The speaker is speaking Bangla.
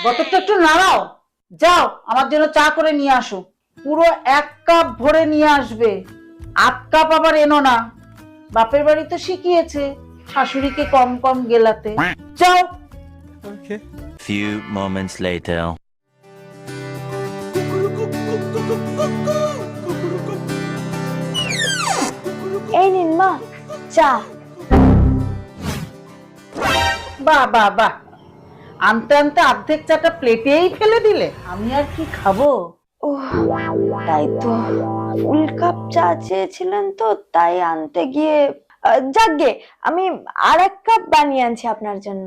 বোতলটা একটু নাড়াও। যাও আমার জন্য চা করে নিয়ে আসো। পুরো 1 কাপ ভরে নিয়ে আসবে। 8 কাপ আবার এনো না। বাপের বাড়ি তো শিখিয়েছে শাশুড়িকে কম কম গেলাতে। যাও। Okay. Few moments later. এই নিন মা চা। বাহ বাহ বাহ, আনতে আনতে অর্ধেক চাটা প্লেটেই ফেলে দিলে। আমি আর কি খাবো। ও তাই তো, ফুল কাপ চা চেয়েছিলেন তো তাই আনতে গিয়ে যাকগে আমি আর 1 কাপ বানিয়ে আনছি আপনার জন্য।